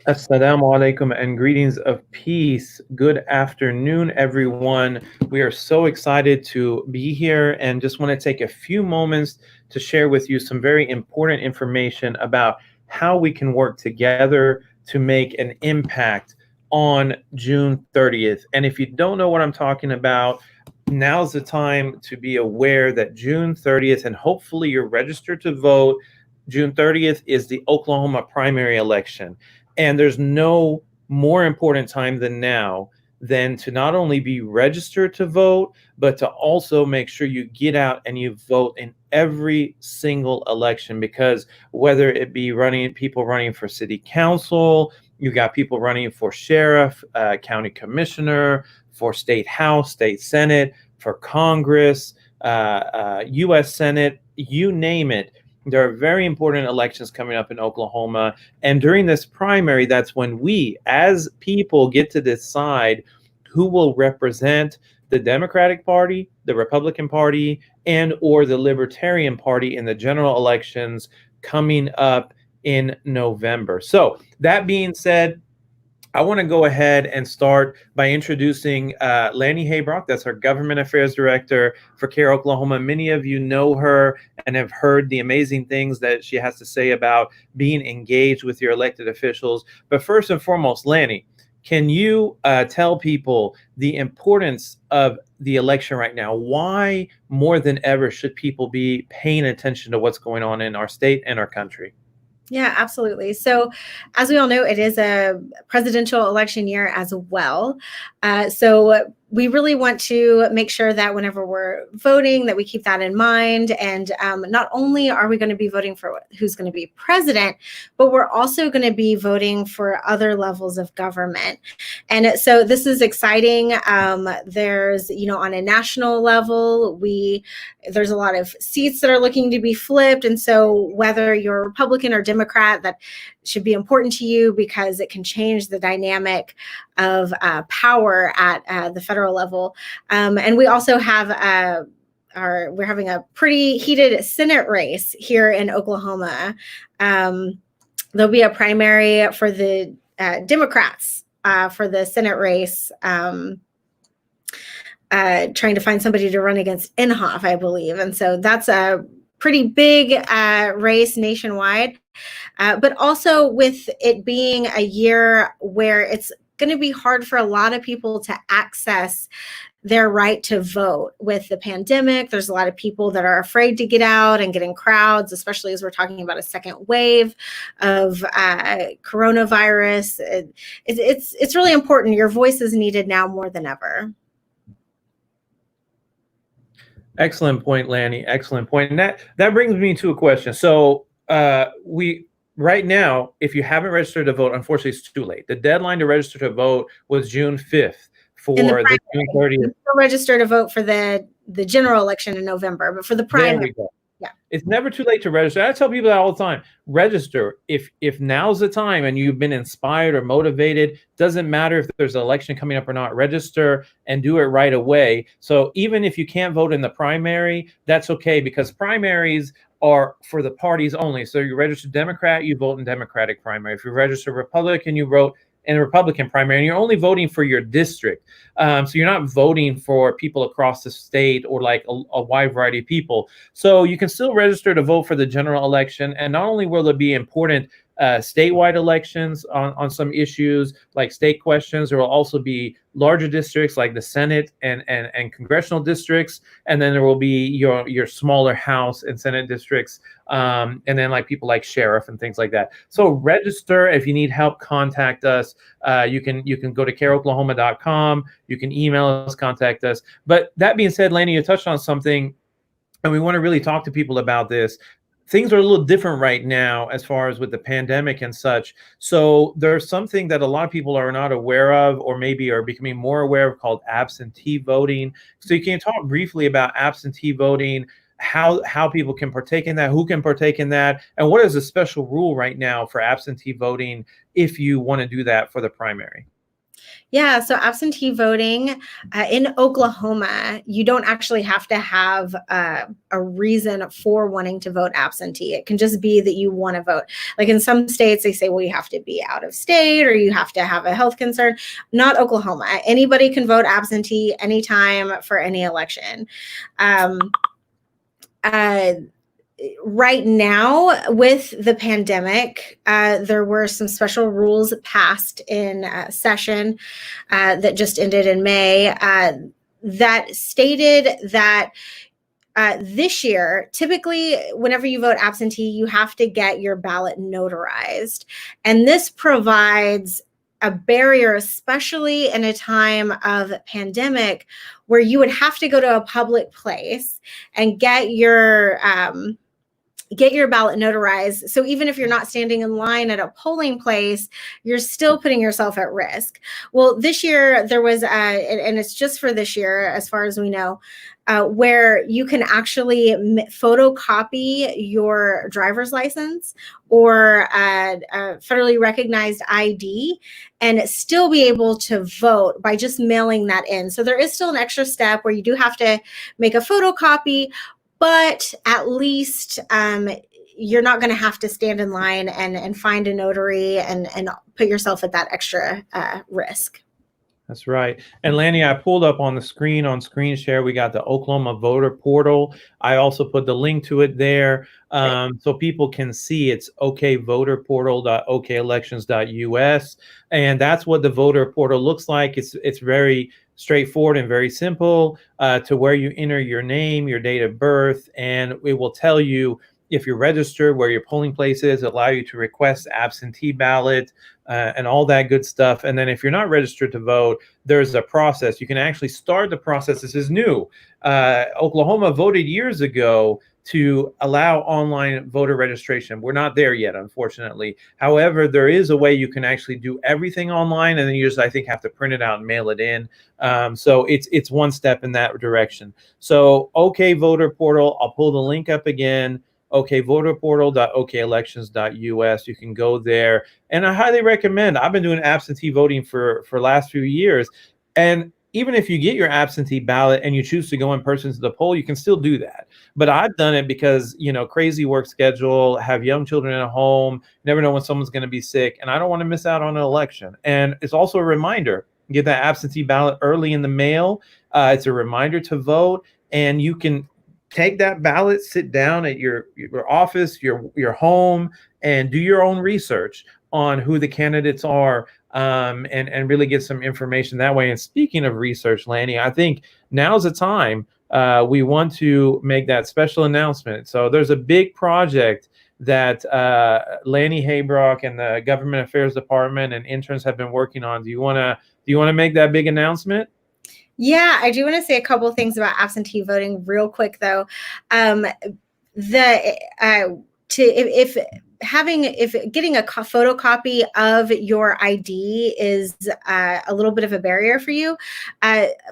Assalamu alaikum and greetings of peace. Good afternoon, everyone. We are so excited to be here and just want to take a few moments to share with you some very important information about how we can work together to make an impact on June 30th. And if you don't know what I'm talking about, now's the time to be aware that June 30th, and hopefully you're registered to vote. June 30th is the Oklahoma primary election. And there's no more important time than now than to not only be registered to vote, but to also make sure you get out and you vote in every single election. Because whether it be people running for city council, you got people running for sheriff, county commissioner, for state house, state senate, for Congress, U.S. Senate, you name it. There are very important elections coming up in Oklahoma. And during this primary, that's when we, as people, get to decide who will represent the Democratic Party, the Republican Party, and or the Libertarian Party in the general elections coming up in November. So that being said, I want to go ahead and start by introducing Lani Habrock. That's our Government Affairs Director for CAIR Oklahoma. Many of you know her and have heard the amazing things that she has to say about being engaged with your elected officials. But first and foremost, Lani, can you tell people the importance of the election right now? Why more than ever should people be paying attention to what's going on in our state and our country? Yeah, absolutely. So as we all know, it is a presidential election year as well. So we really want to make sure that whenever we're voting, that we keep that in mind. And not only are we going to be voting for who's going to be president, but we're also going to be voting for other levels of government. And so this is exciting. There's, on a national level, there's a lot of seats that are looking to be flipped. And so whether you're Republican or Democrat, that should be important to you because it can change the dynamic of power at the federal level. And we also have we're having a pretty heated Senate race here in Oklahoma. There'll be a primary for the Democrats for the Senate race. Trying to find somebody to run against Inhofe, I believe. And so that's a pretty big race nationwide. But also with it being a year where it's going to be hard for a lot of people to access their right to vote with the pandemic. There's a lot of people that are afraid to get out and get in crowds, especially as we're talking about a second wave of coronavirus. It's really important. Your voice is needed now more than ever. Excellent point, Lani. Excellent point. And that brings me to a question. So right now, if you haven't registered to vote, unfortunately, it's too late. The deadline to register to vote was June 5th for the June 30th. You still register to vote for the general election in November, but for the primary. There we go. Yeah. It's never too late to register. I tell people that all the time. Register. If now's the time and you've been inspired or motivated, doesn't matter if there's an election coming up or not, register and do it right away. So even if you can't vote in the primary, that's okay because primaries are for the parties only. So you register Democrat, you vote in Democratic primary. If you register Republican, you vote in a Republican primary, and you're only voting for your district. So you're not voting for people across the state or like a wide variety of people. So you can still register to vote for the general election. And not only will there be important statewide elections on some issues like state questions, there will also be larger districts like the Senate and congressional districts. And then there will be your smaller House and Senate districts. And then like people like sheriff and things like that. So register. If you need help, contact us. You can go to CAIROklahoma.com. You can email us, contact us. But that being said, Lani, you touched on something, and we want to really talk to people about this. Things are a little different right now as far as with the pandemic and such. So there's something that a lot of people are not aware of or maybe are becoming more aware of called absentee voting. So you can talk briefly about absentee voting, how people can partake in that, who can partake in that, and what is the special rule right now for absentee voting if you want to do that for the primary? Yeah, so absentee voting in Oklahoma, you don't actually have to have a reason for wanting to vote absentee. It can just be that you want to vote. Like in some states, they say, well, you have to be out of state or you have to have a health concern. Not Oklahoma. Anybody can vote absentee anytime for any election. Right now, with the pandemic, there were some special rules passed in session that just ended in May that stated that this year, typically, whenever you vote absentee, you have to get your ballot notarized. And this provides a barrier, especially in a time of pandemic, where you would have to go to a public place and get your ballot notarized. So even if you're not standing in line at a polling place, you're still putting yourself at risk. Well, this year there was, and it's just for this year, as far as we know, where you can actually photocopy your driver's license or a federally recognized ID and still be able to vote by just mailing that in. So there is still an extra step where you do have to make a photocopy, but at least you're not going to have to stand in line and find a notary and put yourself at that extra risk. That's right. And Lani, I pulled up on the screen, on screen share, we got the Oklahoma voter portal. I also put the link to it there so people can see. It's okvoterportal.okelections.us. And that's what the voter portal looks like. It's very straightforward and very simple to where you enter your name, your date of birth, and it will tell you if you're registered, where your polling place is, allow you to request absentee ballot and all that good stuff. And then if you're not registered to vote, there's a process. You can actually start the process. This is new. Oklahoma voted years ago to allow online voter registration. We're not there yet, unfortunately. However, there is a way you can actually do everything online, and then you just, I think, have to print it out and mail it in. So it's one step in that direction. So OK Voter Portal, I'll pull the link up again. okvoterportal.okelections.us. You can go there, and I highly recommend. I've been doing absentee voting for last few years, and even if you get your absentee ballot and you choose to go in person to the poll, you can still do that. But I've done it because, crazy work schedule, have young children at home, never know when someone's going to be sick, and I don't want to miss out on an election. And it's also a reminder, get that absentee ballot early in the mail. It's a reminder to vote, and you can take that ballot, sit down at your office, your home, and do your own research on who the candidates are, and really get some information that way. And speaking of research, Lani, I think now's the time we want to make that special announcement. So there's a big project that Lani Habrock and the Government Affairs Department and interns have been working on. Do you want to make that big announcement? Yeah, I do want to say a couple of things about absentee voting real quick, though. If getting a photocopy of your ID is a little bit of a barrier for you,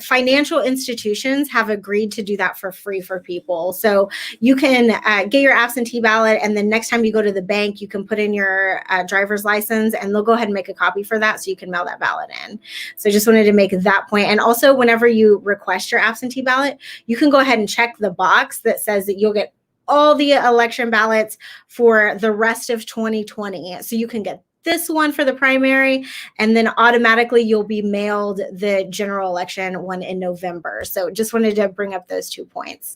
financial institutions have agreed to do that for free for people. So you can get your absentee ballot, and then next time you go to the bank, you can put in your driver's license, and they'll go ahead and make a copy for that, so you can mail that ballot in. So I just wanted to make that point. And also, whenever you request your absentee ballot, you can go ahead and check the box that says that you'll get all the election ballots for the rest of 2020. So you can get this one for the primary, and then automatically you'll be mailed the general election one in November. So just wanted to bring up those 2 points.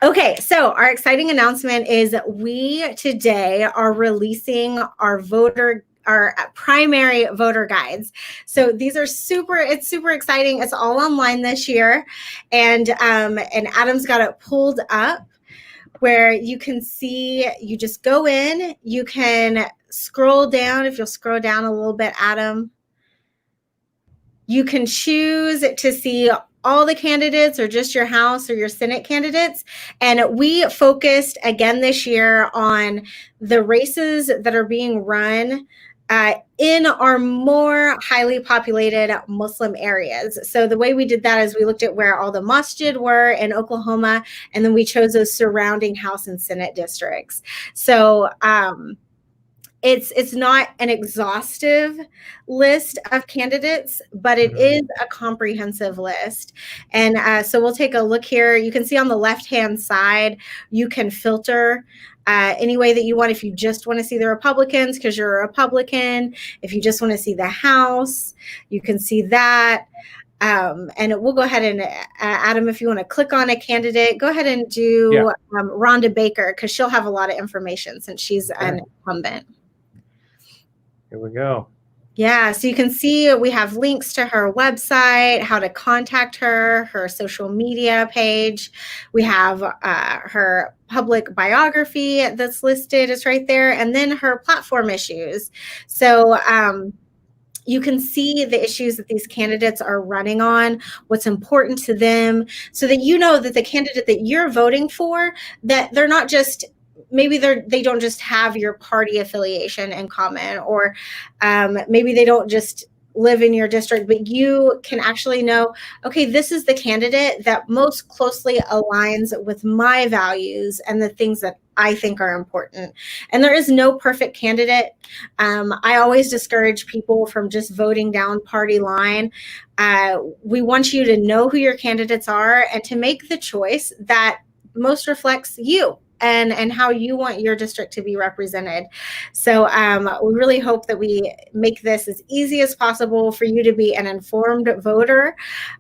Okay, so our exciting announcement is we today are releasing our primary voter guides. So these are super exciting. It's all online this year. And Adam's got it pulled up where you can see, you just go in, you can scroll down. If you'll scroll down a little bit, Adam, you can choose to see all the candidates or just your House or your Senate candidates. And we focused again this year on the races that are being run in our more highly populated Muslim areas. So the way we did that is we looked at where all the masjid were in Oklahoma, and then we chose those surrounding House and Senate districts. So it's not an exhaustive list of candidates, but it is a comprehensive list. And so we'll take a look here. You can see on the left-hand side, you can filter any way that you want. If you just want to see the Republicans because you're a Republican, if you just want to see the House, you can see that. And we'll go ahead and Adam, if you want to click on a candidate, go ahead and do Rhonda Baker, because she'll have a lot of information since she's an incumbent. Here we go. Yeah, so you can see we have links to her website, how to contact her, her social media page. We have her public biography that's listed. It's right there. And then her platform issues. So you can see the issues that these candidates are running on, what's important to them, so that you know that the candidate that you're voting for, that they're not just, maybe they don't just have your party affiliation in common, or maybe they don't just live in your district, but you can actually know, okay, this is the candidate that most closely aligns with my values and the things that I think are important. And there is no perfect candidate. I always discourage people from just voting down party line. We want you to know who your candidates are and to make the choice that most reflects you and how you want your district to be represented. So we really hope that we make this as easy as possible for you to be an informed voter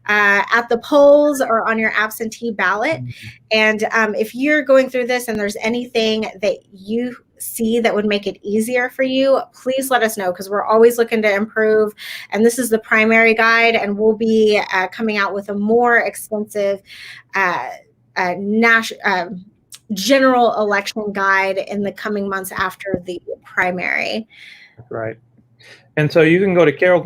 at the polls or on your absentee ballot. And if you're going through this and there's anything that you see that would make it easier for you, please let us know, because we're always looking to improve. And this is the primary guide, and we'll be coming out with a more extensive general election guide in the coming months after the primary. That's right. And so you can go to CAIR-OK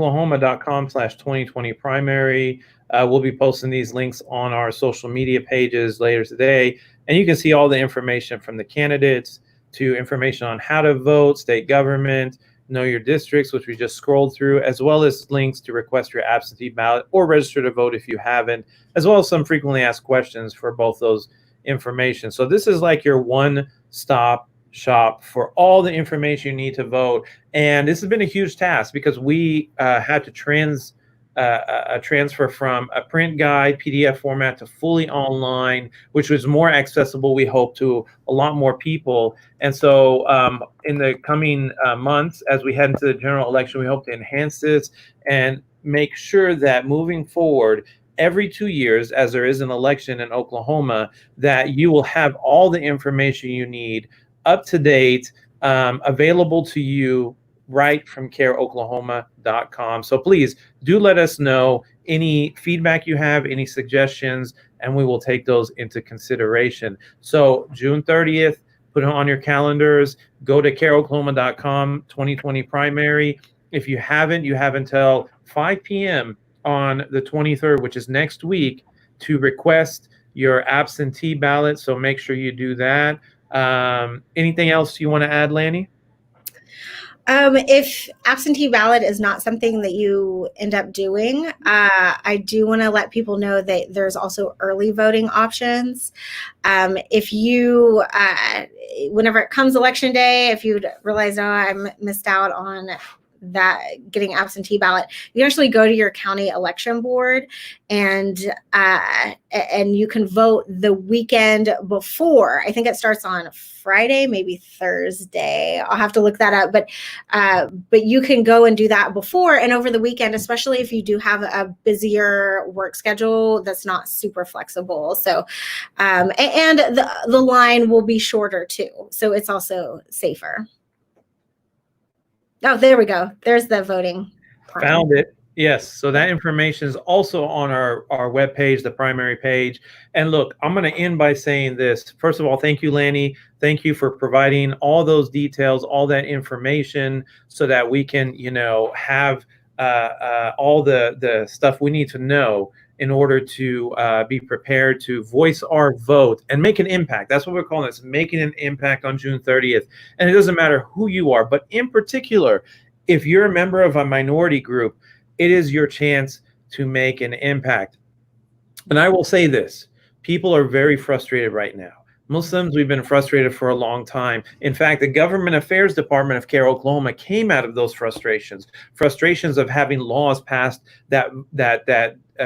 primary. We'll be posting these links on our social media pages later today. And you can see all the information from the candidates to information on how to vote, state government, know your districts, which we just scrolled through, as well as links to request your absentee ballot or register to vote if you haven't, as well as some frequently asked questions for both those information. So this is like your one-stop shop for all the information you need to vote. And this has been a huge task because we had to transfer from a print guide PDF format to fully online, which was more accessible, we hope, to a lot more people. And so in the coming months, as we head into the general election, we hope to enhance this and make sure that moving forward, every 2 years, as there is an election in Oklahoma, that you will have all the information you need up to date, available to you right from CAIROklahoma.com. So please do let us know any feedback you have, any suggestions, and we will take those into consideration. So June 30th, put it on your calendars, go to CAIROklahoma.com, 2020 primary. If you haven't, you have until 5 p.m. on the 23rd, which is next week, to request your absentee ballot. So make sure you do that. Anything else you want to add, Lani? If absentee ballot is not something that you end up doing, I do want to let people know that there's also early voting options. If you, whenever it comes election day, if you realize, oh, I missed out on that getting absentee ballot, you can actually go to your county election board and you can vote the weekend before. I think it starts on Friday, maybe Thursday. I'll have to look that up, but you can go and do that before and over the weekend, especially if you do have a busier work schedule that's not super flexible. So and the line will be shorter too, so it's also safer. Oh, there we go. There's the voting part. Found it. Yes. So that information is also on our webpage, the primary page. And look, I'm going to end by saying this. First of all, thank you, Lani. Thank you for providing all those details, all that information, so that we can, have all the stuff we need to know in order to be prepared to voice our vote and make an impact. That's what we're calling this, making an impact on June 30th. And it doesn't matter who you are, but in particular, if you're a member of a minority group, it is your chance to make an impact. And I will say this, people are very frustrated right now. Muslims, we've been frustrated for a long time. In fact, the Government Affairs Department of CAIR Oklahoma came out of those frustrations of having laws passed that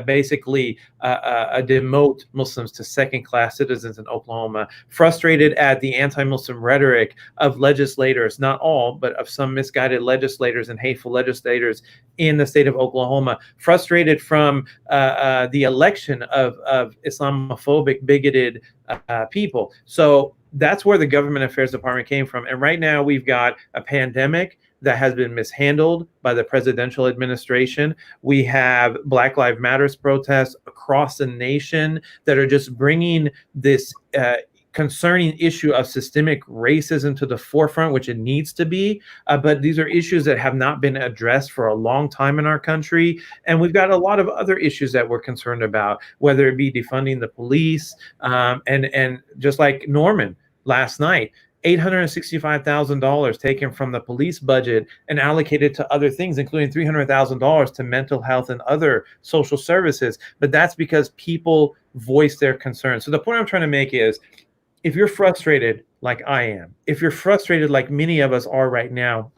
basically demote Muslims to second-class citizens in Oklahoma. Frustrated at the anti-Muslim rhetoric of legislators, not all, but of some misguided legislators and hateful legislators in the state of Oklahoma. Frustrated from the election of Islamophobic, bigoted people. So that's where the Government Affairs Department came from. And right now we've got a pandemic that has been mishandled by the presidential administration. We have Black Lives Matters protests across the nation that are just bringing this concerning issue of systemic racism to the forefront, which it needs to be. But these are issues that have not been addressed for a long time in our country. And we've got a lot of other issues that we're concerned about, whether it be defunding the police, and just like Norman last night, $865,000 taken from the police budget and allocated to other things, including $300,000 to mental health and other social services. But that's because people voice their concerns. So the point I'm trying to make is, if you're frustrated like I am, if you're frustrated like many of us are right now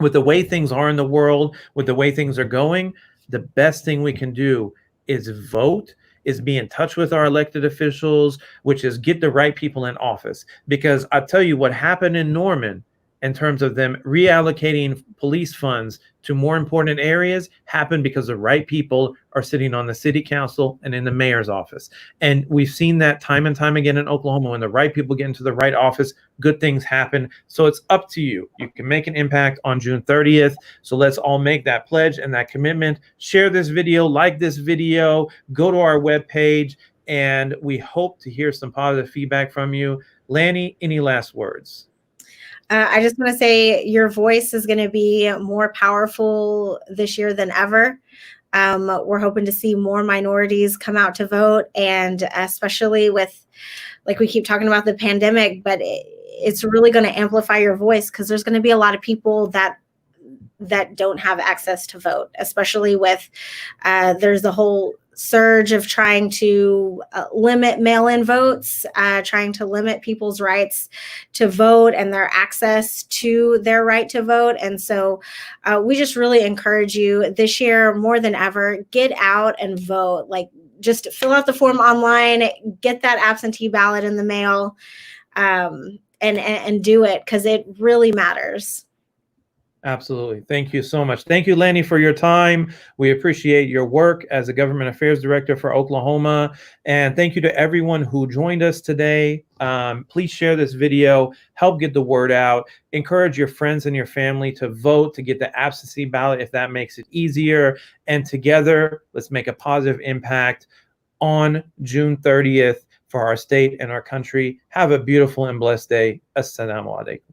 with the way things are in the world, with the way things are going, the best thing we can do is vote, is be in touch with our elected officials, which is get the right people in office. Because I'll tell you what happened in Norman in terms of them reallocating police funds to more important areas happened because the right people are sitting on the city council and in the mayor's office. And we've seen that time and time again in Oklahoma. When the right people get into the right office, good things happen. So it's up to you. You can make an impact on June 30th. So let's all make that pledge and that commitment. Share this video, like this video, go to our webpage, and we hope to hear some positive feedback from you. Lani, any last words? I just want to say your voice is going to be more powerful this year than ever. We're hoping to see more minorities come out to vote, and especially with, like we keep talking about, the pandemic, but it's really going to amplify your voice, because there's going to be a lot of people that don't have access to vote, especially with there's the whole surge of trying to limit mail-in votes, trying to limit people's rights to vote and their access to their right to vote. And so we just really encourage you this year more than ever, get out and vote. Like, just fill out the form online, get that absentee ballot in the mail, and do it, because it really matters. Absolutely. Thank you so much. Thank you, Lani, for your time. We appreciate your work as a Government Affairs Director for Oklahoma. And thank you to everyone who joined us today. Please share this video, help get the word out, encourage your friends and your family to vote, to get the absentee ballot if that makes it easier. And together, let's make a positive impact on June 30th for our state and our country. Have a beautiful and blessed day. Assalamu alaikum.